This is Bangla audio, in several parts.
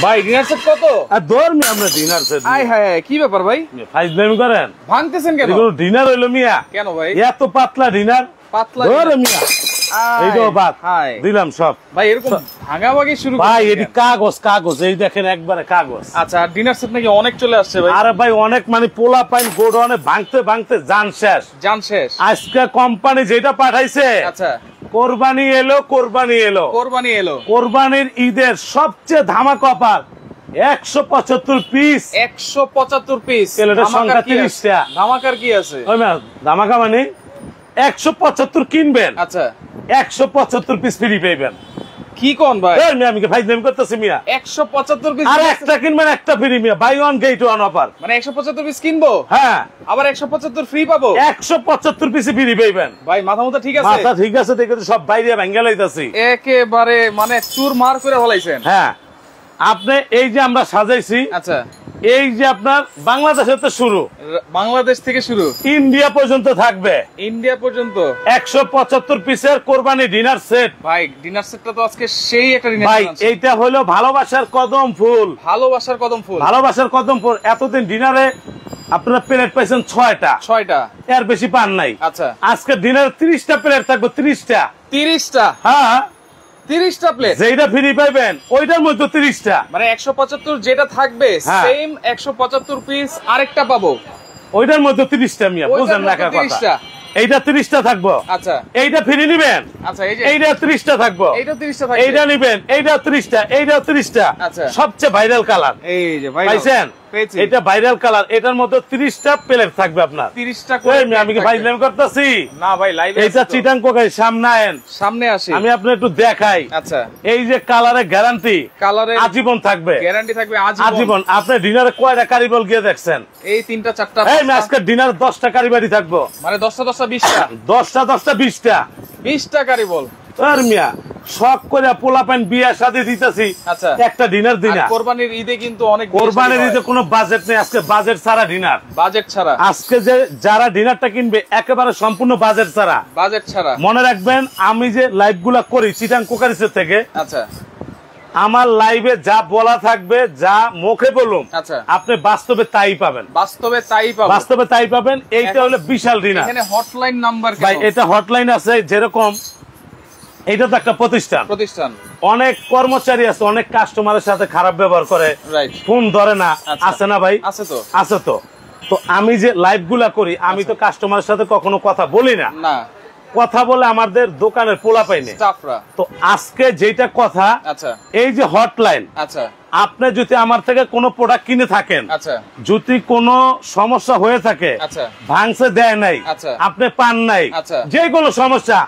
ভাই ডিনার সেট কত? আর ধর্মি আমরা ডিনার সেট। আয় হায় কি ব্যাপার ভাই? ফাইজলামি করেন, ভাঙতেছেন কেন? এগুলো ডিনার হইলো মিয়া। কেন ভাই এত পাতলা ডিনার? পাতলা ধরে মিয়া, এইটাও বাদ দিলাম সব। ভাই এরকম ভাঙাভাঙি শুরু ভাই এটি কাগজ কাগজ, এই দেখেন একবারে কাগজ। আচ্ছা ডিনার সেট নাকি অনেক চলে আসছে ভাই? আরে ভাই অনেক মানে পোলা পাইন গোডাউনে ভাঙতে ভাঙতে জান শেষ। জান শেষ। আজকে কোম্পানি যেটা পাঠাইছে, আচ্ছা কোরবানি এলো, কোরবানি এলো, কোরবানি এলো, কোরবানির ঈদের সবচেয়ে ধামাকা অফার 175 পিস। 175 পিস। এটার সংখ্যা 30টা। ধামাকার কি আছে? ওই না ধামাকা মানে 175 কিনবেন, আচ্ছা 175 পিস ফ্রি পাইবেন। কি কোন ভাই? এই মিয়া আমি কি ফাইজলামি করতেছি মিয়া? 175 পিস আর একটা কিনবেন একটা ফ্রি মিয়া, buy one get one offer. মানে 175 পিস কিনবো, হ্যাঁ আবার 175 ফ্রি পাবো? 175 পিস ফ্রি পাইবেন। ভাই মাথা মুথা ঠিক আছে? মাথা ঠিক আছে, দেখে তো সব বাইরে ভাঙ্গা লাইতাছি একেবারে, মানে চুর মার করে ফলাইছেন। হ্যাঁ আপনি এই যে আমরা সাজাইছি, আচ্ছা এই যে আপনার বাংলাদেশের তো শুরু, বাংলাদেশ থেকে শুরু ইন্ডিয়া পর্যন্ত থাকবে। ইন্ডিয়া পর্যন্ত 175 পিসের কোরবানি ডিনার সেট। ভাই ডিনার সেটটা তো আজকে সেই একটা ডিনার ভাই এইটা হলো ভালোবাসার কদম ফুল। ভালোবাসার কদম ফুল, ভালোবাসার কদম ফুল। এতদিন ডিনারে আপনারা প্লেট পাইছেন 6টা, 6টা, এর বেশি পান নাই। আচ্ছা আজকে ডিনারে 30টা প্লেট থাকবে, 30টা। 30টা? হ্যাঁ 30টা প্লেট যেটা ফ্রি পাইবেন ওইটার মধ্যে 30টা। মানে 175 যেটা থাকবে সেম 175 পিস আরেকটা পাবো, ওইটার মধ্যে 30টা মিয়া, বুঝেন না কথা? এইটা 30টা থাকবো, আচ্ছা এইটা ফ্রি নিবেন, আচ্ছা এই যে এইটা 30টা থাকবো, এইটা 30টা থাকবে, এইটা নিবেন, এইটা 30টা, এইটা 30টা। আচ্ছা সবচেয়ে ভাইরাল কালার এই যে ভাই পাইছেন, পেয়েছি। এটা ভাইরাল কালার, এটার মধ্যে 30টা প্লেট থাকবে আপনার। 30টা করে আমি কি ফাইজলামি করতেছি? না ভাই লাইভে এইটা চিটাং কোকাই সামনে আয়েন, সামনে আসি, আমি আপনার একটু দেখাই। আচ্ছা এই যে কালারে গ্যারান্টি, কালারে আজীবন থাকবে, গ্যারান্টি থাকবে আজীবন। আপনি ডিনারে কয়টা কারিবল গিয়ে দেখছেন? এই 3টা 4টা। এই আজকে ডিনার 10টা কারিবারি থাকবো, মানে 10টা 10টা 20টা, 10টা 10টা 20টা, 20টা কারি বল। আর মিয়া শখ করে পোলা পাইন বিয়া শাদী দিতেছি, আচ্ছা একটা ডিনার দিনা। কোরবানির ঈদে কিন্তু অনেক, কোরবানির ঈদে কোনো বাজেট নেই, আজকে বাজেট ছাড়া ডিনার, বাজেট ছাড়া। আজকে যে যারা ডিনারটা কিনবে একেবারে সম্পূর্ণ বাজেট ছাড়া, বাজেট ছাড়া। মনে রাখবেন আমি যে লাইভ গুলা করি চিটাং কোকারিসের থেকে, আচ্ছা আমার লাইভে যা বলা থাকবে, যা মুখে বলুন, আচ্ছা আপনি বাস্তবে তাই পাবেন, বাস্তবে তাই পাবেন, বাস্তবে তাই পাবেন। এইটা হলো বিশাল ডিনার। এখানে হটলাইন নাম্বার ভাই এটা হটলাইন আছে, যেরকম এইটা তো একটা প্রতিষ্ঠান, প্রতিষ্ঠান অনেক কর্মচারী আছে, অনেক কাস্টমারের সাথে খারাপ ব্যবহার করে, ফোন ধরে না, আছে না ভাই? আছে তো, আছে তো। তো আমি যে লাইভ গুলা করি, আমি তো কাস্টমারের সাথে কখনো কথা বলি না, না কথা বলে আমাদের দোকানের পোলা পাইনি স্টাফরা। তো আজকে যেটা কথা, আচ্ছা এই যে হটলাইন, আচ্ছা আপনি যদি আমার থেকে কোনো প্রোডাক্ট কিনে থাকেন, আচ্ছা যদি কোনো সমস্যা হয়ে থাকে, আচ্ছা ভাঙছে দেয় নাই, আচ্ছা আপনি পান নাই, আচ্ছা যে কোনো সমস্যা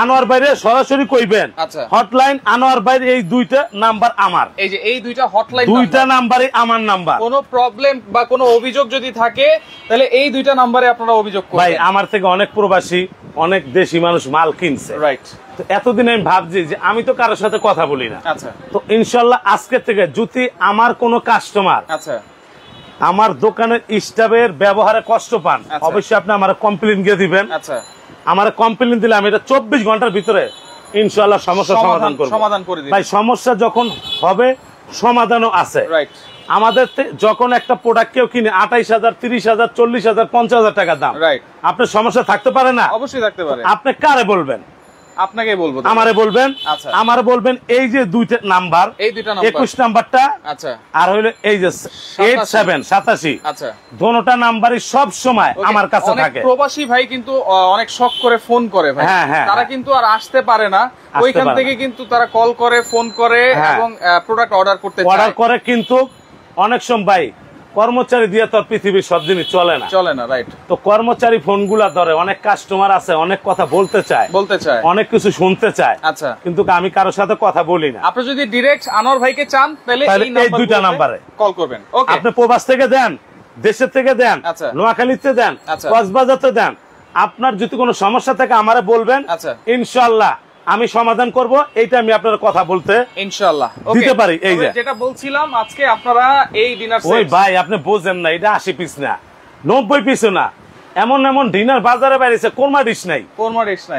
আনোয়ার বাইরে সরাসরি কইবেন। আচ্ছা হটলাইন আনোয়ার বাইরে, এই দুইটা নাম্বার আমার, এই যে এই দুইটা হটলাইন, দুইটা নাম্বারই আমার নাম্বার। কোনো প্রবলেম বা কোনো অভিযোগ যদি থাকে তাহলে এই দুইটা নাম্বারে আপনারা অভিযোগ করবেন। ভাই আমার থেকে অনেক প্রবাসী, অনেক দেশি মানুষ মাল কিনছে, রাইট। তো এতদিন আমি ভাবছি যে আমি তো কারোর সাথে কথা বলি না, আচ্ছা তো ইনশাল্লাহ আজকে থেকে যদি আমার কোনো কাস্টমার, আচ্ছা আমার দোকানের স্টাফের ব্যবহারে কষ্ট পান, অবশ্যই আপনি আমার কমপ্লেইন দিয়ে দিবেন। আচ্ছা আমার কমপ্লেইন দিলে আমি এটা 24 ঘন্টার ভিতরে ইনশাআল্লাহ সমস্যা সমাধান করব, সমাধান করে দিই। ভাই সমস্যা যখন হবে সমাধানও আছে, রাইট। আমাদের যখন একটা প্রোডাক্ট কেউ কিনে 28,000 30,000 40,000 50,000 টাকা দাম, রাইট। আপনার সমস্যা থাকতে পারে না? অবশ্যই থাকতে পারে। আপনি কারে বলবেন? আপনাকে বলবো, আমারে বলবেন। আচ্ছা আমারে বলবেন এই যে দুইটা নাম্বার, এই দুইটা নাম্বার 21 নাম্বারটা, আচ্ছা আর হইলো এই যে 8787, আচ্ছা দোনোটা নাম্বারই সব সময় আমার কাছে থাকে। প্রবাসী ভাই কিন্তু অনেক শখ করে ফোন করে ভাই, তারা কিন্তু আর আসতে পারে না, ওইখান থেকে কিন্তু তারা কল করে, ফোন করে এবং প্রোডাক্ট অর্ডার করতে চায়, অর্ডার করে। কিন্তু অনেক সময় কর্মচারী দিয়ে তো পৃথিবীর সব জিনিস চলে না, চলে না, রাইট। তো কর্মচারী ফোনগুলা ধরে, অনেক কাস্টমার আছে, অনেক কথা বলতে চায়, অনেক কিছু শুনতে চায়, আচ্ছা কিন্তু আমি কারোর সাথে কথা বলি না। আপনি যদি ডিরেক্ট আনোয়ার ভাইকে চান তাহলে এই দুইটা নাম্বারে কল করবেন। ওকে আপনি প্রবাস থেকে দেন, দেশের থেকে দেন, নোয়াখালীতে দেন, কক্সবাজারতে দেন, আপনার যদি কোনো সমস্যা থাকে আমারে বলবেন, আচ্ছা ইনশাআল্লাহ আমি সমাধান করব। এইটা আমি আপনার কথা বলতে ইনশাআল্লাহ দিতে পারি। এই যে যেটা বলছিলাম, আজকে আপনারা এই ডিনার সেট, ওই ভাই আপনি বুঝেন না, এটা 80 পিস না, 90 পিসও না, এমন এমন ডিনার বাজারে বাইরেছে, কোরমা ডিশ নাই,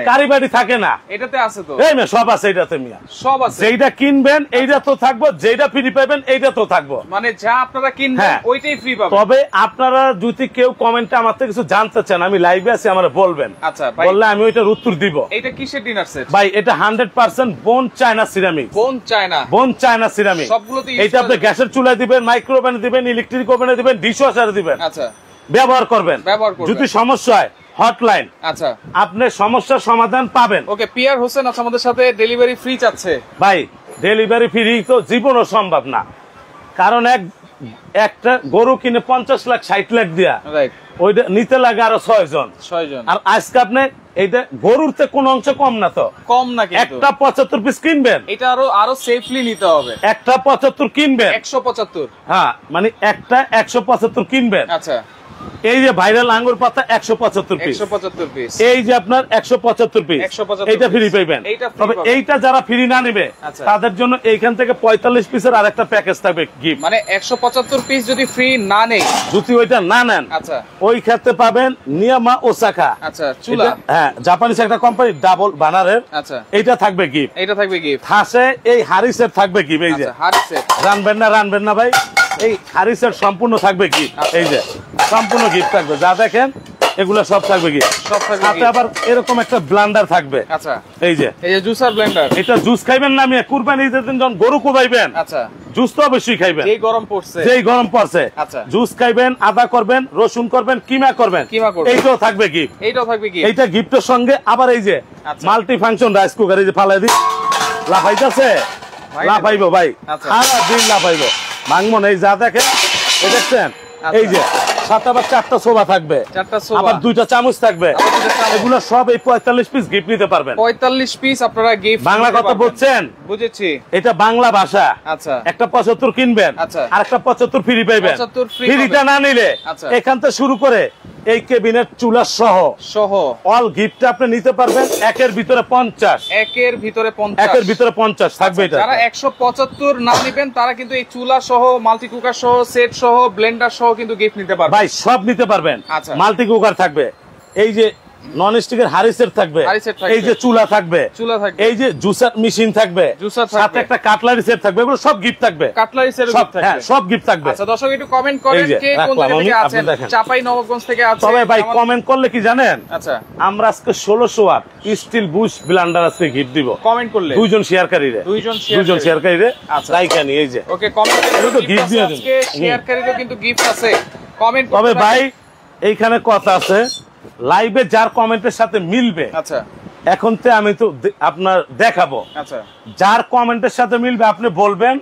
কারি বাড়ি থাকে না, এটাতে আছে তো এই সব আছে এটাতে মিয়া, সব আছে। যেটা কিনবেন এইটা তো থাকবো, যেটা ফ্রি পাবেন এইটা তো থাকবো, মানে যা আপনারা কিনবেন ওইটাই ফ্রি পাবেন। তবে আপনারা যদি কেউ কমেন্টে আমার থেকে কিছু জানতে চান, আমি লাইভে আছি, আমার বলবেন, আচ্ছা বললে আমি ওইটার উত্তর দিব। এটা কিসের ডিনার সেট ভাই? এটা 100% bone china ceramic, bone china ceramic. সবগুলোতে এটা আপনি গ্যাসের চুলায় দিবেন, মাইক্রো ওভেনে দিবেন, ইলেকট্রিক ওভেনে দিবেন, ডিশ ওয়াশারে দিবেন, আচ্ছা ব্যবহার করবেন। যদি সমস্যা হয় হটলাইন, আচ্ছা আপনি সমস্যার সমাধান পাবেন। ওকে, পিয়ার হোসেন আছে আমাদের সাথে, ডেলিভারি ফ্রি চাচ্ছে। ভাই ডেলিভারি ফ্রি তো জীবনও সম্ভব না, কারণ একটা গরু কিনে 50 লাখ 60 লাখ দিয়া ওইটা নিতে লাগে আরো 6 জন। আর আজকে আপনি এইটা গরুর থেকে কোন অংশ কম না, তো কম না, একটা 75 পিস কিনবেন, এটা আরো সেফলি নিতে হবে। একটা 75 কিনবেন, 175, হ্যাঁ মানে একটা 175 কিনবেন। আচ্ছা, এই যে ভাইরাল আঙ্গুর পাতা 175 পিস, এই যে আপনার 175 পিস, এইটা ফ্রি পাইবেন। তবে এইটা যারা ফ্রি না নেবে তাদের জন্য এইখান থেকে 45 পিসের আরেকটা প্যাকেজ থাকবে গিফট। মানে 175 পিস যদি ফ্রি না নেই, যদি ওইটা না নেন, আচ্ছা ওই ক্ষেত্রে পাবেন নিয়ামা ওসাকা, আচ্ছা চুলা, হ্যাঁ জাপানিজ একটা কোম্পানি, ডাবল বানারের, আচ্ছা এইটা থাকবে গিফট, এইটা থাকবে গিফট। হাসে এই হারিসের থাকবে গিফট, এই যে হারিসের রানবেন না ভাই, এই হারিসের সম্পূর্ণ থাকবে গিফট, এই যে সম্পূর্ণ গিফট থাকবে, যা দেখেন এগুলো সব থাকবে গিফট। সাথে আবার এরকম একটা ব্লেন্ডার থাকবে, আচ্ছা এই যে জুসার ব্লেন্ডার, এটা জুস খাইবেন না, আমি কুরবানি ঈদের দিন যখন গরু কোবাইবেন, আচ্ছা জুস তো অবশ্যই খাইবেন, যেই গরম পড়ছে আচ্ছা জুস খাইবেন, আদা করবেন, রসুন করবেন, কিমা করবেন, এইটাও থাকবে গিফট, এইটা গিফটের সঙ্গে আবার এই যে মাল্টি ফাংশন রাইস কুকার, এই যে ফালাই দি লাফাইতেছে, লাফাইবো ভাই, সারা দিন লাফাইবো, ভাঙবো না, এই যা দেখেন এই দেখছেন, এই যে সাথে আবার 4টা সোফা থাকবে, আবার 2টা চামচ থাকবে, এগুলো সব এই 45 পিস গিফট নিতে পারবেন। 45 পিস আপনারা গিফট, বাংলা কথা বুঝছেন? বুঝেছি, এটা বাংলা ভাষা। আচ্ছা, একটা 75 কিনবেন, আর একটা 75 ফ্রি পাইবেন। ফ্রিটা না নিলে এখান থেকে শুরু করে এই কেবিনেট চুলা সহ অল গিফট আপনি নিতে পারবেন একের ভিতরে 50, একের ভিতরে 50 থাকবে। এটা যারা 175 না নেবেন তারা কিন্তু এই চুলা সহ, মাল্টি কুকার সহ, সেট সহ, ব্লেন্ডার সহ কিন্তু গিফট নিতে পারবেন। ভাই সব নিতে পারবেন। মাল্টি কুকার থাকবে, এই যে নন স্টিকের হারিসের থাকবে, এই যে চুলা থাকবে, এই যে জুসার মেশিন থাকবে, সাথে একটা কাটলারি সেট থাকবে, এগুলো সব গিফট থাকবে, কাটলারি সেট সব গিফট থাকবে। আচ্ছা দর্শক একটু কমেন্ট করেন কে কোন জায়গা থেকে আছেন, চাপাই নবাবগঞ্জ থেকে আছেন। তবে ভাই কমেন্ট করলে কি জানেন, আচ্ছা আমরা আজকে 1600 ওয়াট স্টিল বুশ ব্লেন্ডার আজকে গিফট দিব, কমেন্ট করলে দুইজন শেয়ারকারীরে, আচ্ছা লাইকা নি, এই যে ওকে কমেন্ট করে গিফট দিয়ে দেন, আজকে শেয়ারকারীরও কিন্তু গিফট আছে, কমেন্ট। তবে ভাই এইখানে কথা আছে, লাইভে যার কমেন্টের সাথে মিলবে, আচ্ছা এখন তো আমি তো আপনার দেখাবো, আচ্ছা যার কমেন্টের সাথে মিলবে আপনি বলবেন,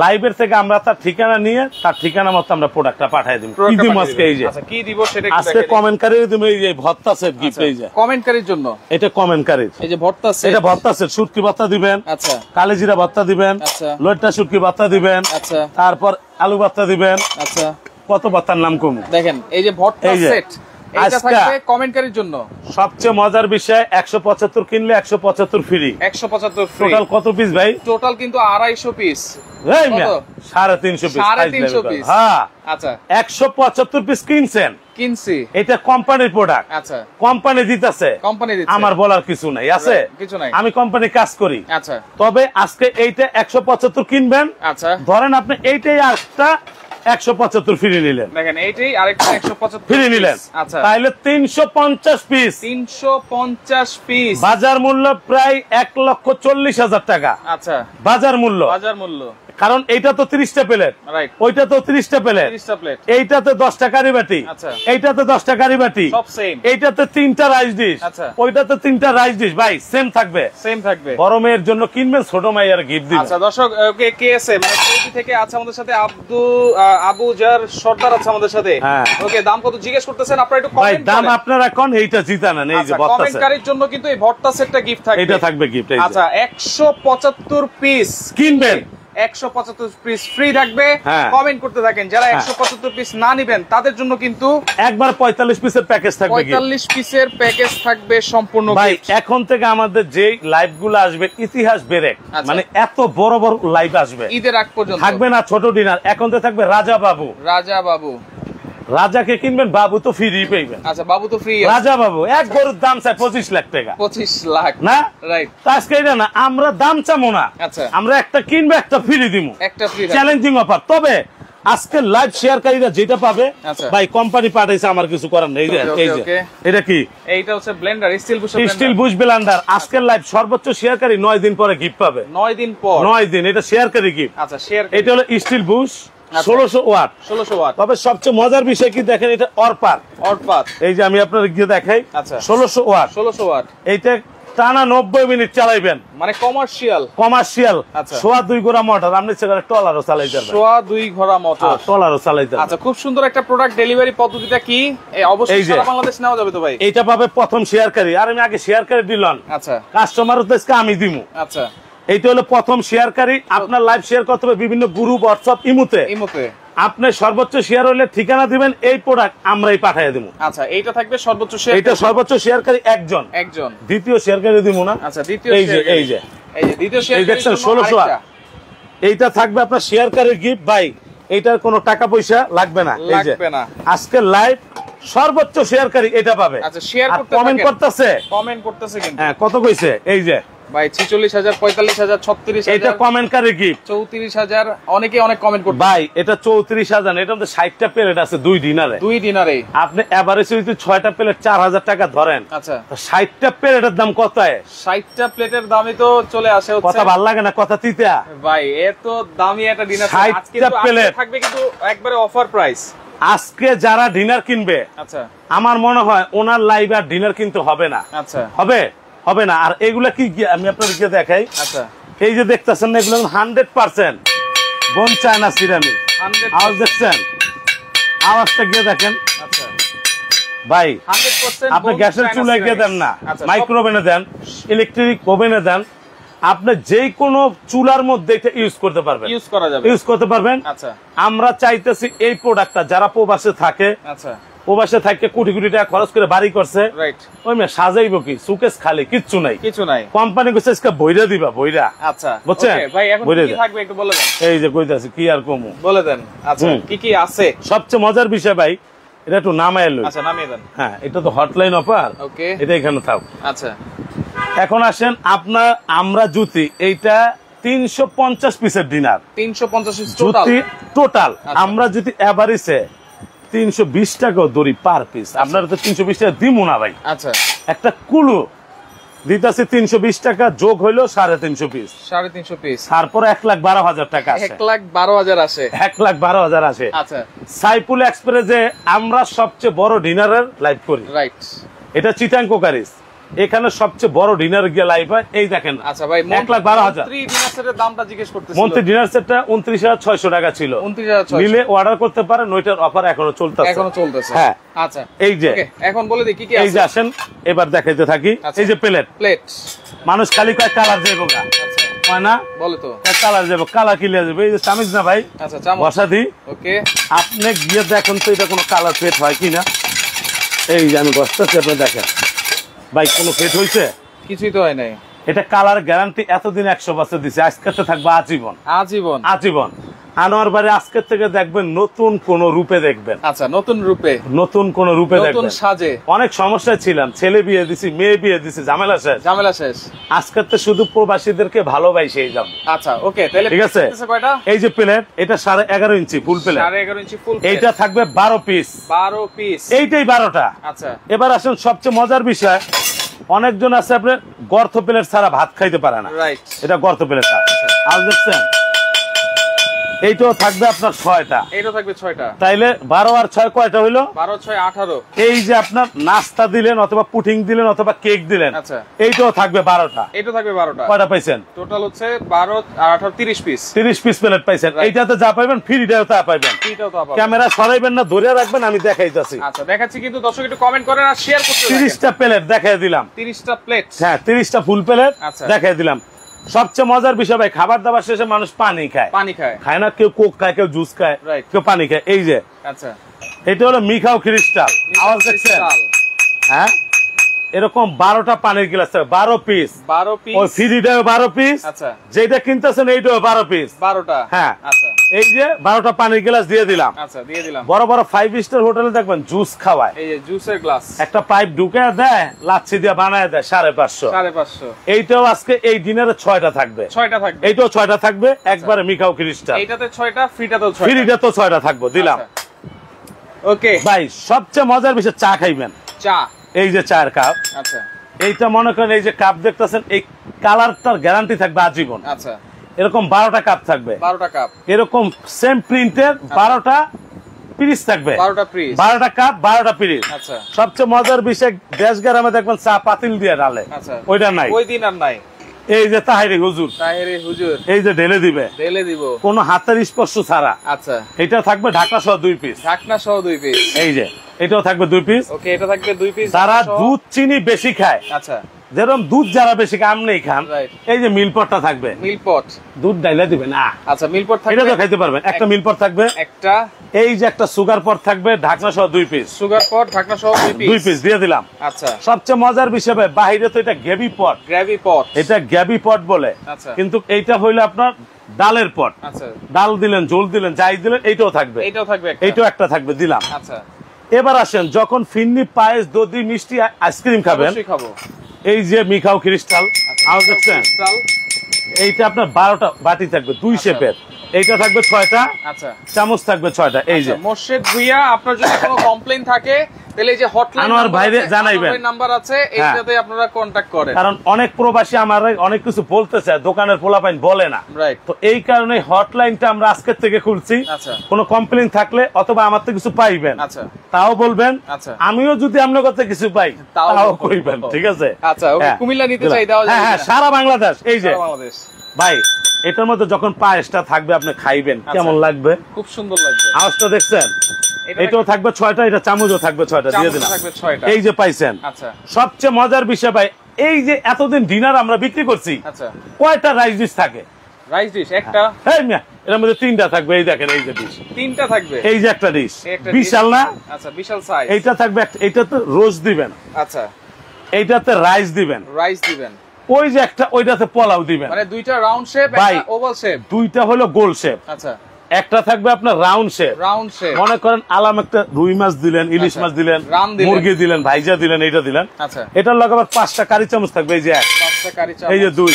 লাইভের থেকে আমরা তার ঠিকানা নিয়ে তার ঠিকানা মতো আমরা প্রোডাক্টটা পাঠিয়ে দিব। কি দিব আজকে, এই যে আচ্ছা কি দিব সেটা আজকে কমেন্টকারীর দিব, এই যে ভর্তা সেট গিফট, এই যে কমেন্টকারীর জন্য, এটা কমেন্টকারীর, এই যে ভর্তা সেট, এটা ভর্তা সেট, শুটকি ভর্তা দিবেন, আচ্ছা কালিজিরা ভর্তা দিবেন, আচ্ছা লইট্টা শুটকি ভর্তা দিবেন, আচ্ছা তারপর আলু ভর্তা দিবেন, আচ্ছা কত ভর্তার নাম কম দেখেন, এই যে ভর্তা সেট এটা থাকবে কমেন্টকারীর জন্য। সবচেয়ে মজার বিষয় 175 কিনলে 175 ফ্রি, 175 ফ্রি। টোটাল কত পিস ভাই? টোটাল কিন্তু 250 পিস, এই মিয়া 350 পিস, 350 পিস, হ্যাঁ আচ্ছা 175 পিস কিনছি, এটা কোম্পানির প্রোডাক্ট, আচ্ছা কোম্পানি দিতেছে, আমার বলার কিছু নাই, আছে কিছু নাই, আমি কোম্পানি কাজ করি, আচ্ছা তবে আজকে এইটা 175 কিনবেন, আচ্ছা ধরেন আপনি এইটাই একটা 175 ফ্রি নিলেন, দেখেন এইটাই আরেকটা 175 ফ্রি নিলেন, আচ্ছা তাহলে 350 পিস, 350 পিস, বাজার মূল্য প্রায় 1,40,000 টাকা, আচ্ছা বাজার মূল্য, কারণ এইটা তো 30টা প্লেট, ওইটা তো 30টা প্লেট, এইটাতে 10টা কারি বাটি, এইটাতে 10টা কারি বাটি, সব সেম, এইটাতে 3টা রাইস ডিশ, ওইটাতে 3টা রাইস ডিশ, ভাই সেম থাকবে, বড় মেয়ের জন্য কিনবেন, ছোট মাইয়ার গিফট দিবেন। আচ্ছা দর্শক কে আছে মানে কোথা থেকে আছে আমাদের সাথে, আবু জার সর্দার আছে আমাদের সাথে, ওকে দাম কত জিজ্ঞেস করতেছেন আপনারা, একটু কমেন্ট করেন, দাম আপনারা কোন এইটা জিতা নেন, এই যে ভর্তা সেট, কমেন্টকারীর জন্য কিন্তু এই ভর্তা সেটটা গিফট থাকবে, এটা থাকবে গিফট, আচ্ছা 175 পিস কিনবেন, 175 পিস ফ্রি থাকবে, কমেন্ট করতে থাকেন। যারা 175 পিস না নেবেন তাদের জন্য কিন্তু একবার 45 পিসের প্যাকেজ থাকবে, 45 পিসের প্যাকেজ থাকবে সম্পূর্ণ। ভাই এখন থেকে আমাদের যে লাইভগুলো আসবে ইতিহাস ব্রেক, মানে এত বড় বড় লাইভ আসবে ঈদের আগ পর্যন্ত, থাকবে না ছোট ডিনার, এখন তো থাকবে রাজা বাবু, রাজাকে কিনবেন, বাবু তো ফ্রি পেইবেন। আচ্ছা, বাবু তো ফ্রি। রাজা বাবু এক গরুর দাম চাই 25 লাখ টাকা। 25 লাখ না, রাইট। আজকে এটা না, আমরা দাম চামো না। আচ্ছা, আমরা একটা কিনবো, একটা ফ্রি দিমু, একটা ফ্রি, চ্যালেঞ্জিং অফার। তবে আজকে লাইভ শেয়ারকারীরা যেটা পাবে, ভাই কোম্পানি পাঠাইছে, আমার কিছু করার নেই। এই যে এটা কি, এইটা হচ্ছে Blender, still Bush Blender. Still Bush Blender. আজকের লাইভ সর্বোচ্চ শেয়ারকারী 9 দিন পরে গিফট পাবে। 9 দিন পর, 9 দিন, এটা শেয়ারকারী গিফট। আচ্ছা, শেয়ার। এটা হলো স্টিল বুশ 1600 ওয়াট। 1600 ওয়াট। তবে সবচেয়ে মজার বিষয় কি দেখেন, এটা অরপার। অরপার, এই যে আমি আপনাদের গিয়ে দেখাই। আচ্ছা, 1600 ওয়াট। 1600 ওয়াট। এইটা টানা 90 মিনিট চালাইবেন, মানে কমার্শিয়াল। আচ্ছা, সোয়া 2 ঘোড়া মোটর। আপনি সেখানে টলারও চালাইতে পারবেন, সোয়া 2 ঘোড়া মোটর, টলারও চালাইতে পারবেন। আচ্ছা, খুব সুন্দর একটা প্রোডাক্ট। ডেলিভারি পদ্ধতিটা কি? অবশ্যই সারা বাংলাদেশ নেওয়া যাবে তো ভাই? এইটা পাবে প্রথম শেয়ারকারী। আর আমি আগে শেয়ারকারী দিলাম। আচ্ছা, কাস্টমারও তো আজকে আমি দিমু। আচ্ছা, এইটা হলো প্রথম শেয়ারকারী। আপনার লাইভ শেয়ার করতে হবে বিভিন্ন গ্রুপ, হোয়াটসঅ্যাপ, ইমোতে। আপনি সর্বোচ্চ শেয়ার হলে ঠিকানা দিবেন, এই প্রোডাক্ট আমরাই পাঠিয়ে দেব। আচ্ছা, এইটা থাকবে সর্বোচ্চ শেয়ার। এটা সর্বোচ্চ শেয়ারকারী একজন। দ্বিতীয় শেয়ারকারী দিব না। আচ্ছা, দ্বিতীয় এই যে দ্বিতীয় শেয়ার দেখছেন 1600। এইটা থাকবে আপনার শেয়ারকারীর গিফট। ভাই এইটার কোনো টাকা পয়সা লাগবে না। এই যে আজকে লাইভ সর্বোচ্চ শেয়ারকারী এটা পাবে। আচ্ছা, শেয়ার করতে কমেন্ট করতেছে কিন্তু। হ্যাঁ, কত কইছে? এই যে ভাই 46,000, 45,000, 36,000। এটা কমেন্টকারী গিফট। 34,000। অনেকে অনেক কমেন্ট করবে। ভাই এটা 34,000। এটার মধ্যে 60টা প্লেট আছে 2 ডিনারে। আপনি এভারেজ যদি 6টা প্লেট 4000 টাকা ধরেন। আচ্ছা, 60টা প্লেটের দাম কত? 60টা প্লেটের দামই তো চলে আসে হচ্ছে। কথা ভালো লাগে না, কথা তিতা ভাই। এত দামি একটা ডিনার 60টা প্লেট থাকবে কিন্তু একবারে অফার প্রাইস। আজকে যারা ডিনার কিনবে, আচ্ছা, আমার মনে হয় ওনার লাইভ আর ডিনার কিনতে হবে না। আচ্ছা, হবে না। আর এগুলা কি আমি আপনাদেরকে দেখাই। আচ্ছা, এই যে দেখতেছেন না, এগুলো 100% বোন চায়না সিরামিক। আওয়াজ দেখছেন? আওয়াজটা গিয়ে দেখেন। আচ্ছা ভাই, 100% আপনি গ্যাসের চুলায় গিয়ে দেন না, মাইক্রোওভেনে দেন, ইলেকট্রিক ওভেনে দেন, আপনি যে কোনো চুলার মধ্যে এটা ইউজ করতে পারবেন, ইউজ করতে পারবেন। আচ্ছা, আমরা চাইতেছি এই প্রোডাক্টটা যারা প্রবাসে থাকে, আচ্ছা, প্রবাসে থাকে কোটি কোটি টাকা খরচ করে বাড়ি করছে, ওই মেয়ে সাজাইবো কি, সুকেস খালি কিচ্ছু নাই, কোম্পানি কইছে বইরা দিবা, বইরা। আচ্ছা, বুঝছেন ভাই? এখন কি থাকবে একটু বলে দেন। এই যে কইতাছি কি আর কমু, বলে দেন। আচ্ছা, কি কি আছে? সবচেয়ে মজার বিষয় ভাই, এটা একটু নামায় লই। আচ্ছা, নামিয়ে দেন। হ্যাঁ, এটা তো হটলাইন অফার। ওকে, এটা এখানে থাক। আচ্ছা, এখন আসেন আপনার, আমরা জুতি এইটা 350 পিসের ডিনার, 350 পিস টোটাল। আমরা যদি এভারেজে 320 টাকা দড়ি পার পিস, আপনারা তো 320 টাকা দিমু না ভাই। আচ্ছা, একটা কুলু দিতাছি 320 টাকা, যোগ হইলো 350 পিস, 350 পিস, তারপর 1,12,000 টাকা আসে, 1,12,000 আসে, 1,12,000 আসে। আচ্ছা, সাইফুল এক্সপ্রেসে আমরা সবচেয়ে বড় ডিনারের লাইভ করি। রাইট, এটা চিটাং কোকারিস, এখানে সবচেয়ে বড় ডিনার গিয়ে লাইভ হয়। এই দেখেন। আচ্ছা ভাই, 1,12,000 ডিনার সেটের দামটা জিজ্ঞেস করতেছিল। মন্ত্রী ডিনার সেটটা 29,600 টাকা ছিল। 29,600 নিলে অর্ডার করতে পারেন, ওইটার অফার এখনো চলতেছে। হ্যাঁ, আচ্ছা, এই যে এখন বলে দিই কি কি আছে। এই যে আসেন, এবার দেখাইতে থাকি। এই যে প্লেট, মানুষ খালি কয় কালার যাইবো গা। আচ্ছা, হয় না? বলে তো কালার যাবো, কালার কি লিয়ে যাবে। এই যে চামচ না ভাই। আচ্ছা, চামচ বসা দি। ওকে, আপনি গিয়ে দেখেন তো এটা কোনো কালার ফেট হয় কিনা। এই যে আমি বসতেছি, আপনি দেখেন ভাই, কোন ফেট হয়েছে? কিছুই তো হয় নাই। এটা কালার গ্যারান্টি এতদিন 100 বছর দিছে, আজকে থাকবে আজীবন। আজীবন, আজীবন। আনোয়ার বাড়ি আজকের থেকে দেখবেন নতুন কোন রূপে দেখবেন। আচ্ছা, নতুন রূপে, নতুন কোন রূপে দেখবেন, নতুন সাজে। অনেক সমস্যায় ছিলাম, ছেলে বিয়ে দিছি, মেয়ে বিয়ে দিছি, ঝামেলা শেষ, ঝামেলা শেষ। আজকের তো শুধু প্রবাসীদেরকে ভালোবাসেই যাব। আচ্ছা, ওকে, তাহলে ঠিক আছে। এই যে প্লেট, এটা 11.5 ইঞ্চি ফুল প্লেট, 11.5 ইঞ্চি ফুল। এইটা থাকবে 12 পিস, 12 পিস, এইটাই 12টা। আচ্ছা, এবার আসেন সবচেয়ে মজার বিষয়, অনেকজন আছে আপনার গর্ত প্লেট ছাড়া ভাত খাইতে পারে না। রাইট, এটা গর্ত প্লেট। আজ দেখছেন এইটাও থাকবে আপনার 6টা, এইটাও থাকবে 6টা। তাইলে 12 আর 6 কয়টা হইলো? 12 6 18। এই যে আপনার নাস্তা দিলেন অথবা পুডিং দিলেন অথবা কেক দিলেন, আচ্ছা, এইটাও থাকবে 12টা, এইটাও থাকবে 12টা। কয়টা পাইছেন? টোটাল হচ্ছে 12 আর 18 30 পিস, 30 পিস প্লেট পাইছেন। এইটাতে যা পাইবেন ফ্রিটাও তা পাইবেন, ফ্রিটাও তা পাবেন। ক্যামেরা সরাইবেন না, ধরে রাখবেন, আমি দেখাইতাছি। আচ্ছা, দেখাচ্ছি, কিন্তু দর্শক একটু কমেন্ট করেন আর শেয়ার করতে। 30টা প্লেট দেখাই দিলাম, 30টা প্লেট। হ্যাঁ, 30টা ফুল প্লেট দেখাই দিলাম। সবচেয়ে মজার বিষয় ভাই, খাবার দাবার শেষে মানুষ পানি খায়, পানি খায় না, কেউ কোক খায়, কেউ জুস খায়, কেউ পানি খায়। এই যে, আচ্ছা, এটা হলো মিখাও ক্রিস্টাল। আওয়াজ দেখছেন? হ্যাঁ, এরকম 12টা পানির গ্লাস, 12 পিস, 12 পিস। ওই ফ্রিটাও 12 পিস। আচ্ছা, যেটা কিনতেছেন এইটাও 12 পিস, 12টা। হ্যাঁ, আচ্ছা, এই যে 12টা পানির গ্লাস দিয়ে দিলাম। আচ্ছা দিয়ে দিলাম। বড় বড় 5 স্টার হোটেলে দেখবেন জুস খাওয়ায়, এই যে জুসের গ্লাস, একটা পাইপ ঢুকে দেয়, লাচ্ছি দিয়ে বানায় দেয় 550। 550 এইটাও আজকে এই ডিনারে 6টা থাকবে। 6টা থাকবে, এইটাও 6টা থাকবে, একবারে মিকাও ক্রিস্টাল। এইটাতে 6টা, ফ্রিটাতেও 6টা। ফ্রিটা তো 6টা থাকবে, দিলাম। ওকে ভাই সবচেয়ে মজার বিষয় চা খাইবেন, চা। এই যে চায়ের কাপ। আচ্ছা এইটা মনে করেন এই যে কাপ দেখতেছেন, এই কালারটার গ্যারান্টি থাকবে আজীবন। আচ্ছা এরকম 12টা কাপ থাকবে, 12টা কাপ, এরকম সেম প্রিন্টের 12টা পিরিচ থাকবে, 12টা পিস, 12টা কাপ 12টা পিরিচ। আচ্ছা সবচেয়ে মজার বিষয় দেশ গ্রামে দেখবেন চা পাতিল দিয়ে ডালে, আচ্ছা ওইটা নাই, ওই দিন আর নাই। এই যে তাহেরি হুজুর, তাহেরি হুজুর এই যে ঢেলে দিবে, ঢেলে দিব, কোন হাতের স্পর্শ ছাড়া। আচ্ছা এটা থাকবে ঢাকা সহ 2 পিস, ঢাকনা সহ 2 পিস। এই যে এটাও থাকবে 2 পিস। ওকে এটা থাকবে 2 পিস। যারা দুধ চিনি বেশি খায়, আচ্ছা যেরকম দুধ যারা বেশি খায় আমনেই খান, Right. এই যে মিলপটটা থাকবে, মিলপট, দুধ ডাইলা দিবে না, আচ্ছা মিলপট থাকবে, এটা তো খাইতে পারবেন। একটা মিলপট থাকবে, একটা এই যে একটা সুগার পট থাকবে, ঢাকনা সহ 2 পিস, সুগার পট ঢাকনা সহ 2 পিস। 2 পিস দিয়ে দিলাম। আচ্ছা সবচেয়ে মজার বিষয় ভাই, বাহিরে তো এটা গ্যাবি পট, গ্রেভি পট, এটা গ্যাবি পট বলে, আচ্ছা কিন্তু এইটা হইলো আপনার ডালের পট। আচ্ছা ডাল দিলেন, ঝোল দিলেন, যাই দিলেন, এইটাও থাকবে, এইটাও থাকবে একটা। এইটাও একটা থাকবে, দিলাম। আচ্ছা এবার আসেন, যখন ফিন্নি পায়েস দধি মিষ্টি আইসক্রিম খাবেন, অবশ্যই খাবো। এই যে মিখাও ক্রিস্টাল আওয়াজ দেখছেন, ক্রিস্টাল, এইটা আপনার 12টা বাটি থাকবে 2 শেপের, এইটা থাকবে 6টা, আচ্ছা চামচ থাকবে 6টা। এই যে মোর্শেদ ভুইয়া, আপনার যদি কোনো কমপ্লেইন থাকে তাহলে এই যে হটলাইন আনোয়ার ভাইরে জানাইবেন, নাম্বার আছে, এইটাতে আপনারা কন্টাক্ট করেন। কারণ অনেক প্রবাসী আমার অনেক কিছু বলতে চায়, দোকানের পোলাপাইন বলে না, রাইট। তো এই কারণে হটলাইনটা আমরা আজকের থেকে খুলছি। আচ্ছা কোনো কমপ্লেইন থাকলে অথবা আমার থেকে কিছু পাইবেন, আচ্ছা তাও বলবেন, আচ্ছা আমিও যদি আপনার কাছে কিছু পাই তাও কইবেন, ঠিক আছে? আচ্ছা ওকে, হ্যাঁ। কুমিল্লা নিতে চাই দাও হ্যাঁ হ্যাঁ, সারা বাংলাদেশ। এই যে বাংলাদেশ ভাই, এটার মধ্যে যখন পায়েসটা থাকবে আপনি খাইবেন, কেমন লাগবে? খুব সুন্দর লাগবে। আওয়াজটা দেখছেন? এটাও থাকবে 6টা, এটা চামচও থাকবে 6টা, দিয়ে দিলাম। থাকবে 6টা, এই যে পাইছেন। আচ্ছা সবচেয়ে মজার বিষয় ভাই, এই যে এতদিন ডিনার আমরা বিক্রি করছি, আচ্ছা কয়টা রাইস ডিশ থাকে? রাইস ডিশ একটা, এই মিয়া, এর মধ্যে 3টা থাকবে, এই দেখেন, এই যে ডিশ 3টা থাকবে, এই যে একটা ডিশ, একটা বিশাল না? আচ্ছা বিশাল সাইজ। এইটা থাকবে একটা, এইটাতে রোজ দিবেন, আচ্ছা এইটাতে রাইস দিবেন, রাইস দিবেন, ওই যে একটা, ওইটাতে পোলাও দিবেন। মানে দুইটা রাউন্ড শেপ, ভাই, একটা ওভাল শেপ, দুইটা হলো গোল শেপ, আচ্ছা একটা থাকবে আপনার রাউন্ড শেপ। রাউন্ড শেপ, মনে করেন আলাম একটা রুই মাছ দিলেন, ইলিশ আচ্ছা, মাছ দিলেন, রান দিলেন, মুরগি দিলেন, ভাইজা দিলেন, এইটা দিলেন, আচ্ছা এটার লগে আবার 5টা কারি চামচ থাকবে, এই যে 1, 5টা কারি চামচ, এই যে 2, দুই,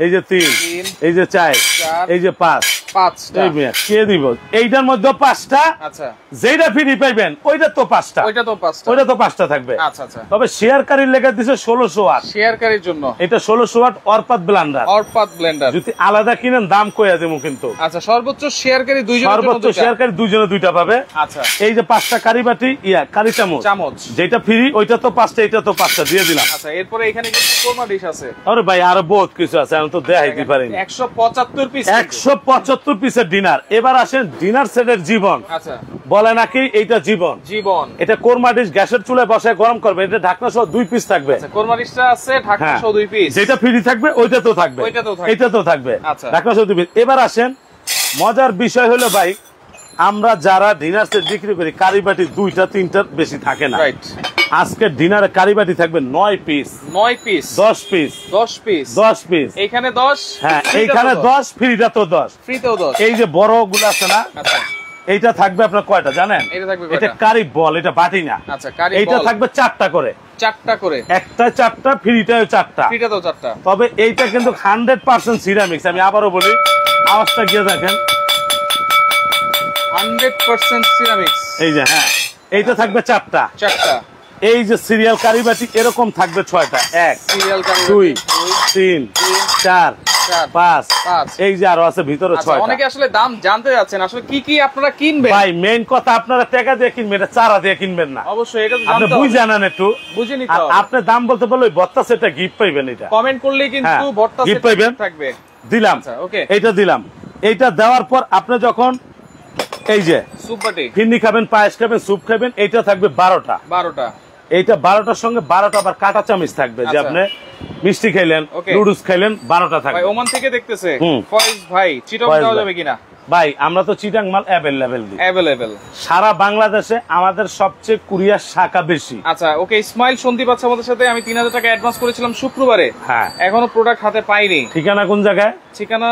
এই যে 3, তিন, এই যে 4, 4, এই যে 5, 5টা, এই মিয়া কে দিব? এইটার মধ্যে 5টা, আচ্ছা যেটা ফ্রি পাইবেন ওইটা তো 5টা, ওইটা তো 5টা, ওইটা তো 5টা থাকবে। আচ্ছা আচ্ছা। তবে শেয়ারকারীর লেগে দিছে 1600 ওয়াট, শেয়ারকারীর জন্য এটা 1600 ওয়াট অরপাত ব্লেন্ডার। অরপাত ব্লেন্ডার, যদি আলাদা কিনেন দাম কইয়া দেবো কিন্তু। আচ্ছা সর্বোচ্চ শেয়ারকারী দুইজনের জন্য সর্বোচ্চ শেয়ারকারী দুইজনে 2টা পাবে। আচ্ছা এই যে 5টা কারি বাটি, কারি চামচ, যেটা ফ্রি ওইটা তো 5টা, এটা তো 5টা, দিয়ে দিলাম। আচ্ছা এরপরে এখানে কিছু কোরমা ডিশ আছে। আরে ভাই আরো বহুত কিছু আছে, আমি তো দেখাইতে পারিনি। 175 পিস, 175 পিসের ডিনার। এবার আসেন ডিনার সেটের জীবন। আচ্ছা বলে নাকি এইটা জীবন, জীবন। এটা কোরমা ডিশ গ্যাসের চুলায় বসায় গরম করবে, এটা ঢাকনা সহ 2 পিস থাকবে। আচ্ছা কোরমা ডিশটা আছে ঢাকনা হ্যাঁ, সহ 2 পিস, যেটা ফ্রি থাকবে ওইটা তো থাকবে, ওইটাতেও থাকবে, এইটাতেও থাকবে, আচ্ছা ঢাকনা সহ 2 পিস। এবার আসেন, মজার বিষয় হলো ভাই, আমরা যারা ডিনার সেট বিক্রি করি কারিবাটি 2টা 3টার বেশি থাকে না। রাইট। আজকে ডিনারে কারিবাটি থাকবে 9 piece, 9 piece, 10 piece, 10 piece, 10 piece, এইখানে 10, হ্যাঁ এইখানে 10, ফ্রিটা তো 10, ফ্রিতেও 10। এই যে বড় গুলো আছে না, আচ্ছা এইটা থাকবে আপনার কয়টা জানেন? এটা থাকবে এটা কয়টা? কারি বল, এটা বাটি না। আচ্ছা কারি এইটা বল থাকবে 4টা করে, 4টা করে, একটা 4টা, ফ্রিটাও 4টা, ফ্রিটাও 4টা। তবে এইটা কিন্তু 100% সিরামিক্স। আমি আবারও বলি, আওয়াজটা গিয়ে দেখেন, 100% সিরামিক্স। এই যে হ্যাঁ, এইটা থাকবে 4টা। এই যে সিরিয়াল কারিবাটি এরকম থাকবে 6টা, 1, সিরিয়াল কারি 2, 3, 4, 5, এই যে আরো আছে ভিতরে 6টা। অনেকে আসলে দাম জানতে যাচ্ছেন, আসলে কি কি আপনারা কিনবেন? ভাই মেইন কথা, আপনারা টাকা দিয়ে কিনবেন, এটা চারা দিয়ে কিনবেন না। অবশ্যই এটা আপনি বুঝে আনেন, একটু বুঝে নিতে হবে। আপনি দাম বলতে বললে ভর্তা সেটটা গিফট পাইবেন, এটা কমেন্ট করলেই কিন্তু ভর্তা গিফট পাইবেন, থাকবে। দিলাম। ওকে, এইটা দিলাম। এইটা দেওয়ার পর আপনি যখন এই যে স্যুপ বাটি ফিরনি খাবেন, পায়েস খাবেন, স্যুপ খাবেন, এইটা থাকবে 12টা। এইটা 12টার সঙ্গে 12টা আবার কাটা চামচ থাকবে, যে আপনি মিষ্টি খাইলেন, নুডলস খাইলেন, 12টা থাকবে। ভাই ওমান থেকে দেখতেছে ফয়েজ ভাই, চিটং দেওয়া যাবে কিনা? ভাই আমরা তো চিটাং মাল অ্যাভেলেবেল দিই, অ্যাভেলেবেল সারা বাংলাদেশে আমাদের সবচেয়ে কুরিয়ার শাখা বেশি। আচ্ছা ওকে, ইসমাইল সন্দীপ আছে আমাদের সাথে। আমি 3000 টাকা অ্যাডভান্স করেছিলাম শুক্রবারে, হ্যাঁ এখনো প্রোডাক্ট হাতে পাইনি। ঠিকানা কোন জায়গায়? ঠিকানা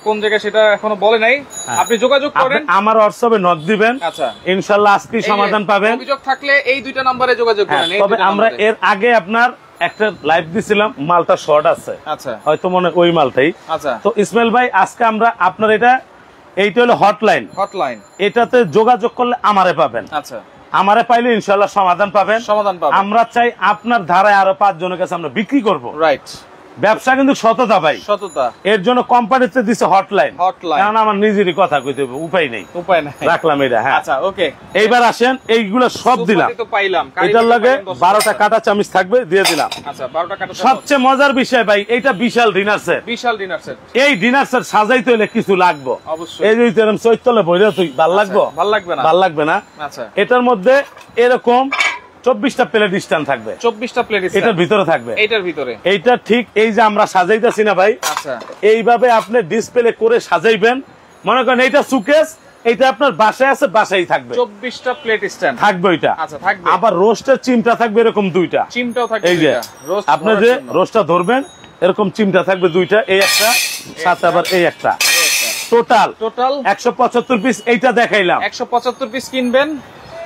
কোন জায়গায় সেটা এখনো বলে নাই, আপনি যোগাযোগ করেন, আমার হোয়াটসঅ্যাপে নক দিবেন, আচ্ছা ইনশাআল্লাহ আজকেই সমাধান পাবেন। অভিযোগ থাকলে এই দুইটা নম্বরে যোগাযোগ করেন। তবে আমরা এর আগে আপনার একটা লাইভ দিছিলাম, মালটা শর্ট আছে, আচ্ছা হয়তো মনে ওই মালটাই। আচ্ছা তো ইসমাইল ভাই আজকে আমরা আপনার এইটা হলো হটলাইন, এটাতে যোগাযোগ করলে আমারে পাবেন, আচ্ছা আমারে পাইলে ইনশাআল্লাহ সমাধান পাবেন। আমরা চাই আপনার ধারায় আরো 5 জনের কাছে আমরা বিক্রি করব। রাইট, ব্যবসা কিন্তু সততা ভাই, সততা। এর জন্য কোম্পানিতে দিছে হটলাইন, কারণ আমার নিজেরই কথা কইতে হবে, উপায় নেই, রাখলাম এটা। হ্যাঁ আচ্ছা ওকে, এইবার আসেন, এইগুলো সব দিলাম, এটার লগে 12টা কাটা চামচ থাকবে, দিয়ে দিলাম। আচ্ছা 12টা কাটা। সবচেয়ে মজার বিষয় ভাই, এইটা বিশাল ডিনার সেট, বিশাল ডিনার সেট। এই ডিনার সেট সাজাইতে হলে কিছু লাগবে অবশ্যই। এই যে এরকম চৈতলে বইরা তুই ভাল লাগবে? ভাল লাগবে না, ভাল লাগবে না। আচ্ছা এটার মধ্যে এরকম 24টা প্লেট স্ট্যান্ড থাকবে, 24টা প্লেট এটার ভিতরে থাকবে, এটার ভিতরে। এইটা ঠিক এই যে আমরা সাজাইতেছি না ভাই, আচ্ছা এইভাবে আপনি ডিসপ্লে করে সাজাইবেন। মনে করেন এইটা সুকেস, এইটা আপনার বাসায় আছে, বাসায় থাকবে, 24টা প্লেট স্ট্যান্ড থাকবে ওইটা। আচ্ছা থাকবে। আবার রোস্টের চিমটা থাকবে এরকম 2টা, চিমটাও থাকবে। এই যে আপনি যে রোস্টটা ধরবেন এরকম চিমটা থাকবে 2টা, এই একটা সাথে আবার এই একটা, টোটাল 175 পিস। এইটা দেখাইলাম, 175 পিস কিনবেন,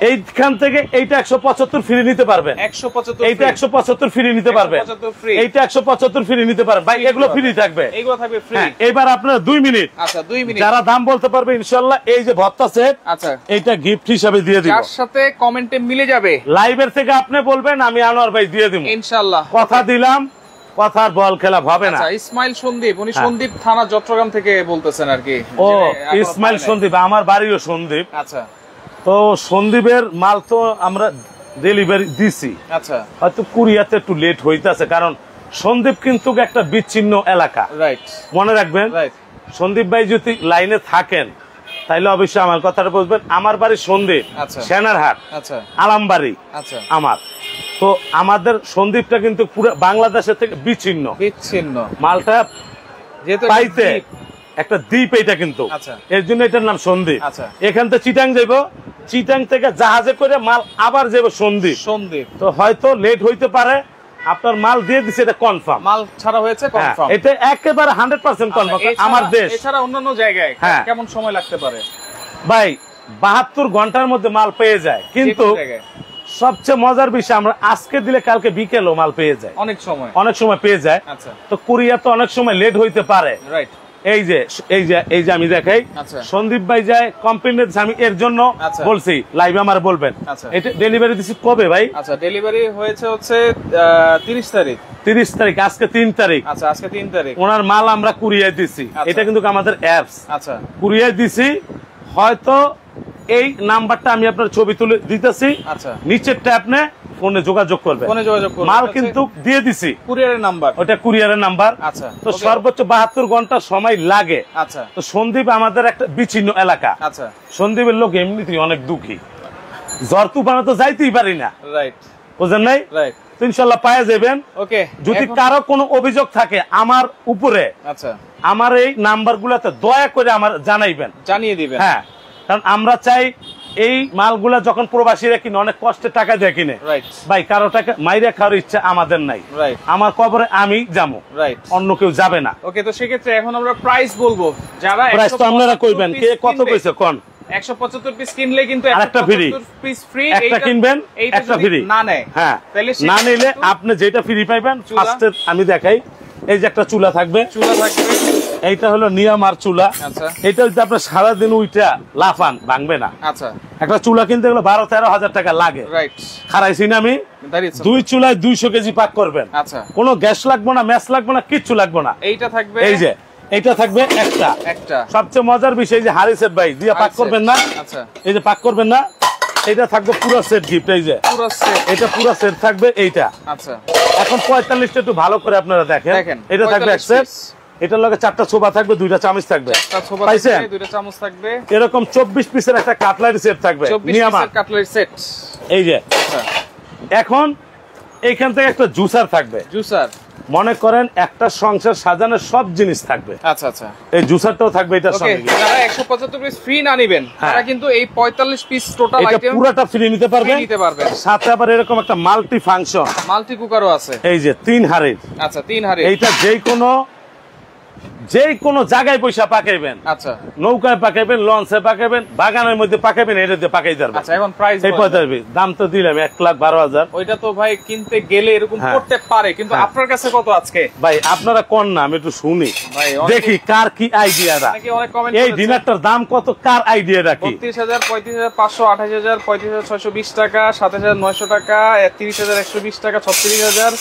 এইখান থেকে এইটা 175 ফ্রি নিতে পারবেন, 175 এইটা 175 ফ্রি নিতে পারবেন, এইটা 175 ফ্রি নিতে পারবেন ভাই, এগুলো ফ্রি থাকবে, এগুলো থাকবে ফ্রি। এবার আপনারা 2 মিনিট, আচ্ছা 2 মিনিট যারা দাম বলতে পারবে ইনশাআল্লাহ এই যে ভত্তা সেট, আচ্ছা এইটা গিফট হিসাবে দিয়ে দিব, যার সাথে কমেন্টে মিলে যাবে। লাইভের থেকে আপনি বলবেন আমি আনোয়ার ভাই দিয়ে দিব ইনশাআল্লাহ, কথা দিলাম, কথার বল খেলা হবে না। আচ্ছা ইসমাইল সন্দীপ, উনি সন্দীপ থানা চট্টগ্রাম থেকে বলতেছেন আর কি। ও ইসমাইল সন্দীপ, আমার বাড়িও সন্দীপ। আচ্ছা তো সন্দীপের মাল তো আমরা ডেলিভারি দিছি, আচ্ছা হয়তো কুরিয়াতে একটু লেট হইতাছে, কারণ সন্দীপ কিন্তু একটা বিচ্ছিন্ন এলাকা, রাইট মনে রাখবেন। সন্দীপ ভাই যদি লাইনে থাকেন তাইলে অবশ্যই আমার কথাটা বুঝবেন। আমার বাড়ি সন্দীপ, সেনারহাট, আচ্ছা আলামবাড়ি, আচ্ছা আমার। তো আমাদের সন্দীপটা কিন্তু পুরো বাংলাদেশের থেকে বিচ্ছিন্ন, বিচ্ছিন্ন মালটা পাইতে একটা দ্বীপ এটা কিন্তু, এর জন্য এটার নাম সন্দীপ। এখান থেকে চিটাং যাইবো, চিটাং থেকে জাহাজে করে মাল আবার যাবো সন্দীপ, সন্দীপ। তো হয়তো লেট হইতে পারে, আপনার মাল দিয়ে দিছে, এটা কনফার্ম, মাল ছাড়া হয়েছে কনফার্ম, এটা একেবারে 100% কনফার্ম। আমার দেশ এছাড়া অন্যান্য জায়গায় কেমন সময় লাগতে পারে ভাই? 72 ঘন্টার মধ্যে মাল পেয়ে যায়, কিন্তু সবচেয়ে মজার বিষয় আমরা আজকে দিলে কালকে বিকেলও মাল পেয়ে যায়, অনেক সময় পেয়ে যায়। তো কুরিয়ার তো অনেক সময় লেট হইতে পারে, রাইট। এই যে আমি দেখাই, সন্দীপ ভাই যায় কমপ্লেন্ট, আমি এর জন্য বলছি লাইভে আমার বলবেন। এটা ডেলিভারি দিছি কবে ভাই? আচ্ছা ডেলিভারি হয়েছে হচ্ছে 30 তারিখ, 30 তারিখ, আজকে 3 তারিখ। আচ্ছা আজকে 3 তারিখ ওনার মাল আমরা কুরিয়ার দিছি, এটা কিন্তু আমাদের অ্যাপস, আচ্ছা কুরিয়ার দিছি। হয়তো এই নাম্বারটা আমি আপনার ছবি তুলে দিতেছি, আচ্ছা নিচেরটা আপনি ফোনে যোগাযোগ করবেন, মাল কিন্তু দিয়ে দিছি, কুরিয়ারের নাম্বার, ওটা কুরিয়ারের নাম্বার। আচ্ছা তো সর্বোচ্চ 72 ঘন্টা সময় লাগে। আচ্ছা তো সন্দীপ আমাদের একটা বিচ্ছিন্ন এলাকা, আচ্ছা সন্দীপের লোক এমনিতেই অনেক দুঃখী, জ্বর তুফানে তো যাইতেই পারি না, রাইট বুঝেন নাই, রাইট। তো ইনশাআল্লাহ পাওয়া যাবেন। ওকে, যদি কারো কোনো অভিযোগ থাকে আমার উপরে, আচ্ছা আমার এই নাম্বারগুলোতে দয়া করে আমার জানাইবেন, জানিয়ে দিবেন। হ্যাঁ, কারণ আমরা চাই এই মালগুলা যখন প্রবাসীরা কিনে অনেক কষ্টে টাকা দিয়ে কিনে, ভাই কারো টাকা মাইরা খাওয়ার ইচ্ছা আমাদের নাই, আমার কবরে আমি যাবো, অন্য কেউ যাবে না। ওকে, তো সেক্ষেত্রে এখন আমরা প্রাইস বলবো, যারা প্রাইস তো আপনারা কইবেন, কে কত কইছে কোন? 175 পিস কিনলে কিন্তু একটা ফ্রি, পিস ফ্রি, একটা কিনবেন একটা ফ্রি, না নেয়, হ্যাঁ না নিলে আপনি যেটা ফ্রি পাইবেন। ফার্স্টে আমি দেখাই, এই যে একটা চুলা থাকবে, চুলা থাকবে, এইটা হলো নিয়ামার চুলা। আচ্ছা এটা যদি আপনার সারাদিন উইটা লাফান ভাঙবে না। আচ্ছা একটা চুলা কিনতে গেলে 12-13 হাজার টাকা লাগে, রাইট। খারাইছি না আমি, 2 চুলায় 200 কেজি পাক করবেন। আচ্ছা কোনো গ্যাস লাগবে না, ম্যাচ লাগবে না, কিচ্ছু লাগবে না। এইটা থাকবে, এই যে এইটা থাকবে একটা, সবচেয়ে মজার বিষয় যে হারি সেট ভাই দিয়ে পাক করবেন না। আচ্ছা এই যে পাক করবেন না, এটা থাকবে পুরো সেট গিফট, এই যে পুরো সেট, এটা পুরো সেট থাকবে এইটা। আচ্ছা এখন 45টা একটু ভালো করে আপনারা দেখেন, এটা থাকবে এক সেট, এটার লগে 4টা ছোবা থাকবে, 2টা চামচ থাকবে, পাইছেন 2টা চামচ থাকবে, এরকম 24 পিসের একটা কাটলারি সেট থাকবে, 24 পিসের কাটলারি সেট, এই যে। এখন এইখান থেকে একটা জুসার থাকবে, জুসার মনে করেন একটা সংসার সাজানোর সব জিনিস থাকবে। আচ্ছা আচ্ছা, এই জুসারটাও থাকবে এটার সঙ্গে। যারা 175 পিস ফ্রি না নেবেন তারা কিন্তু এই 45 পিস টোটাল আইটেম পুরোটা ফ্রি নিতে পারবেন। সাথে আবার এরকম একটা মাল্টি ফাংশন মাল্টি কুকারও আছে। এই যে 3 হাঁড়ির। আচ্ছা 3 হাঁড়ি। এইটা যে কোনো জায়গায় পয়সা পাকাইবেন। আচ্ছা, নৌকায় পাকাইবেন, লঞ্চে পাকাইবেন, বাগানের মধ্যে পাকাইবেন, এটা দিয়ে পাকাই যাবে। আচ্ছা, এখন প্রাইস এই 45 দাম তো দিলাম 1,12,000। ওইটা তো ভাই কিনতে গেলে এরকম করতে পারে, কিন্তু আপনার কাছে কত আজকে? ভাই আপনারা কোন না, আমি একটু শুনি, দেখি কার কি আইডিয়াটা। এই ডিনারটার দাম কত, কার আইডিয়াটা কি? 32,000, 35,500, 28,000, 35,620 টাকা, 7,900 টাকা, 30,120 টাকা, 36,000,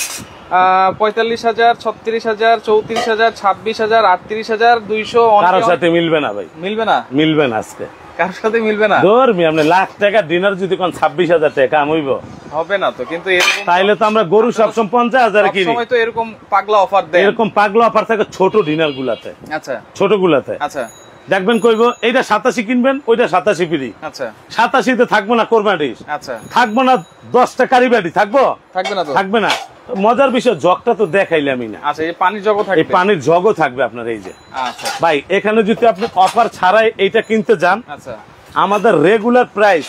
45,000, 36,000, 34,000, 26,000, 38,200। কারোর সাথে মিলবে না ভাই, মিলবে না, মিলবে না আজকে কারোর সাথে মিলবে না। ধর্মি আপনি লাখ টাকা ডিনার যদি কোন 26,000 টাকা কাম হইব, হবে না তো। কিন্তু তাইলে তো আমরা গরু সবসময় 50,000 কিনি। সবসময় তো এরকম পাগলা অফার দেয়, এরকম পাগলা অফার থাকে ছোট ডিনার গুলাতে। আচ্ছা, ছোট গুলাতে। আচ্ছা, দেখবেন কইবো এইটা 87 কিনবেন, ওইটা 87 ফ্রি। আচ্ছা, 87 তে থাকবো না কোরবানি। আচ্ছা, থাকবো না 10টা কারিবাড়ি, থাকবো? থাকবে না তো, থাকবে না। মজার বিষয় জগটা তো দেখাইলামই না। আচ্ছা, এই পানির জগও থাকবে, এই পানির জগও থাকবে আপনার। এই যে আচ্ছা ভাই, এখানে যদি আপনি অফার ছাড়াই এইটা কিনতে যান, আচ্ছা, আমাদের রেগুলার প্রাইস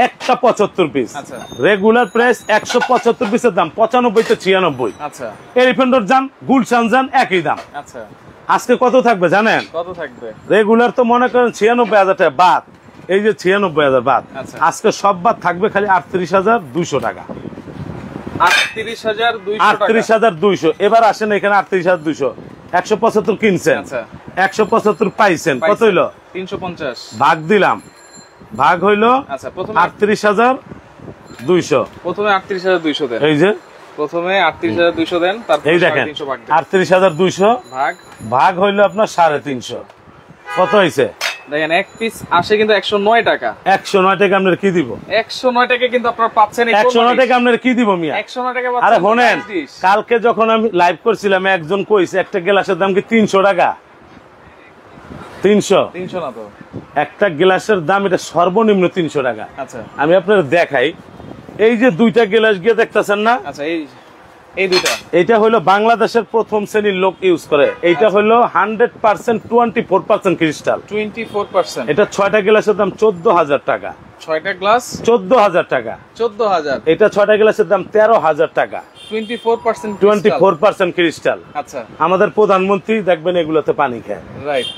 একটা 75 পিস। আচ্ছা, রেগুলার প্রাইস 175 পিসের দাম 95 থেকে 96। আচ্ছা, এলিফ্যান্ট যান, গুলশান যান, একই দাম। আচ্ছা, আজকে কত থাকবে জানেন? কত থাকবে? রেগুলার তো মনে করেন 96,000 টাকা বাদ, এই যে 96,000 বাদ। আজকে সব বাদ থাকবে খালি 38,200 টাকা। 38,200। এবার আসেন এখানে 38,200, 175 কিনছেন, 175 পাইছেন, কত হইলো? 350। ভাগ দিলাম, ভাগ হইলো 38,200। প্রথমে 38,200 দেন, এই যে প্রথমে 38,200 দেন, তারপর 38,200 ভাগ হইলো আপনার 350। কত হইছে দেখেন? এক পিস আসে কিন্তু 109 টাকা। 109 টাকা আপনার কি দিব? 109 টাকা কিন্তু আপনারা পাচ্ছেন। 109 টাকা আপনার কি দিব মিয়া? 109 টাকা পাচ্ছেন। আরে শুনেন, কালকে যখন আমি লাইভ করছিলাম একজন কইছে একটা গ্লাসের দাম কি 300 টাকা। 300 না তো, একটা গ্লাসের দাম এটা সর্বনিম্ন 300 টাকা। আচ্ছা, আমি আপনাদের দেখাই, এই যে দুইটা গ্লাস গিয়ে দেখতেছেন না? আচ্ছা, এই দুইটা, এটা হলো বাংলাদেশের প্রথম শ্রেণীর লোক ইউজ করে। এইটা হলো 100% 24% ক্রিস্টাল। 24%। এটা 6টা গ্লাসের দাম 14,000 টাকা। 6টা গ্লাস 14,000 টাকা। 14,000। এটা 6টা গ্লাসের দাম 13,000 টাকা। 24% ক্রিস্টাল। আচ্ছা, আমাদের প্রধানমন্ত্রী দেখবেন এগুলোতে পানি খায়। রাইট,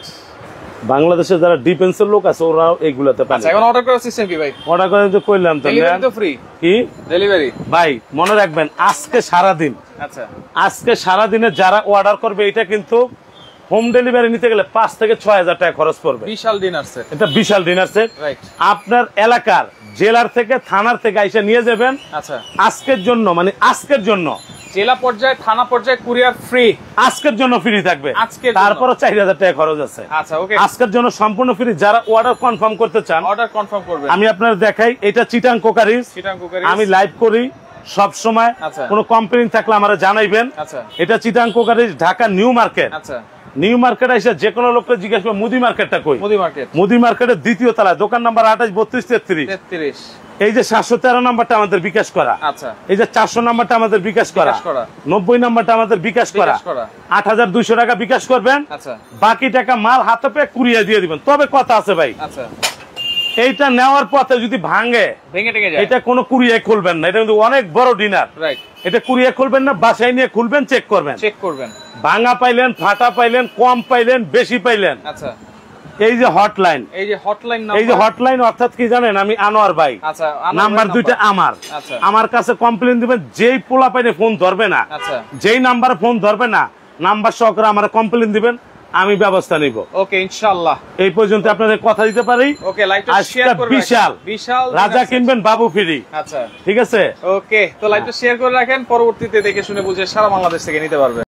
বাংলাদেশের যারা ডিফেন্সের লোক আছে ওরাও এগুলাতে পানি। আচ্ছা, এখন অর্ডার করার সিস্টেম কি ভাই? অর্ডার করে যে কইলাম তো, ডেলিভারি তো ফ্রি। কি ডেলিভারি? ভাই মনে রাখবেন আজকে সারা দিন, আচ্ছা, আজকে সারা দিনে যারা অর্ডার করবে এটা কিন্তু হোম ডেলিভারি নিতে গেলে 5 থেকে 6,000 টাকা খরচ পড়বে। বিশাল ডিনার সেট, এটা বিশাল ডিনার সেট। রাইট, আপনার এলাকার জেলার থেকে থানার থেকে আইসা নিয়ে যাবেন। আচ্ছা, আজকের জন্য, মানে আজকের জন্য জেলা পর্যায়ে থানা পর্যায়ে কুরিয়ার ফ্রি, আজকের জন্য ফ্রি থাকবে। তারপরে 4,000 টাকা খরচ আছে। আচ্ছা, ওকে, আজকের জন্য সম্পূর্ণ ফ্রি। যারা অর্ডার কনফার্ম করতে চান অর্ডার কনফার্ম করবেন। আমি আপনাদের দেখাই, এটা চিটাং কোকারিজ। আমি লাইভ করি সব সময়, কোনো কমপ্লেইন থাকলে আমারে জানাইবেন। আচ্ছা, এটা Chittagong crockeries, Dhaka new market. আচ্ছা, নিউ মার্কেট এসে যে কোনো লোককে জিজ্ঞেস করবে মুদি মার্কেটটা কই। মুদি মার্কেটের দ্বিতীয় তলায়, দোকান নাম্বার 28 32 33। এই যে 713 নাম্বারটা আমাদের বিকাশ করা। আচ্ছা, এই যে 400 নাম্বারটা আমাদের বিকাশ করা, 90 নাম্বারটা আমাদের বিকাশ করা। 8,200 টাকা বিকাশ করবেন। আচ্ছা, বাকি টাকা মাল হাতে পেয়ে কুরিয়ার দিয়ে দিবেন। তবে কথা আছে ভাই, আচ্ছা, এইটা নেওয়ার পথে যদি ভেঙে যায়, এটা কোনো কুরিয়ার খুলবেন না। এটা কিন্তু অনেক বড় ডিনার। রাইট, এটা কুরিয়ার খুলবেন না, বাসায় নিয়ে খুলবেন, চেক করবেন। ভাঙা পাইলেন, ফাটা পাইলেন, কম পাইলেন, বেশি পাইলেন। আচ্ছা, এই যে হটলাইন, এই যে হটলাইন অর্থাৎ কি জানেন, আমি আনোয়ার ভাই। আচ্ছা, নাম্বার দুইটা আমার। আচ্ছা, আমার কাছে কমপ্লেইন দিবেন, যেই পোলা পাইনে ফোন ধরবে না, আচ্ছা, যেই নাম্বারে ফোন ধরবে না, নাম্বার সহকারে আমার কমপ্লেইন দিবেন, আমি ব্যবস্থা নিব। ওকে, ইনশাআল্লাহ। এই পর্যন্ত আপনাদের কথা দিতে পারি। ওকে, লাইভটা শেয়ার করবেন। বিশাল রাজা কিনবেন, বাবু ফ্রি। আচ্ছা, ঠিক আছে, ওকে। তো লাইভটা শেয়ার করে রাখেন, পরবর্তীতে দেখে শুনে বুঝে সারা বাংলাদেশ থেকে নিতে পারবেন।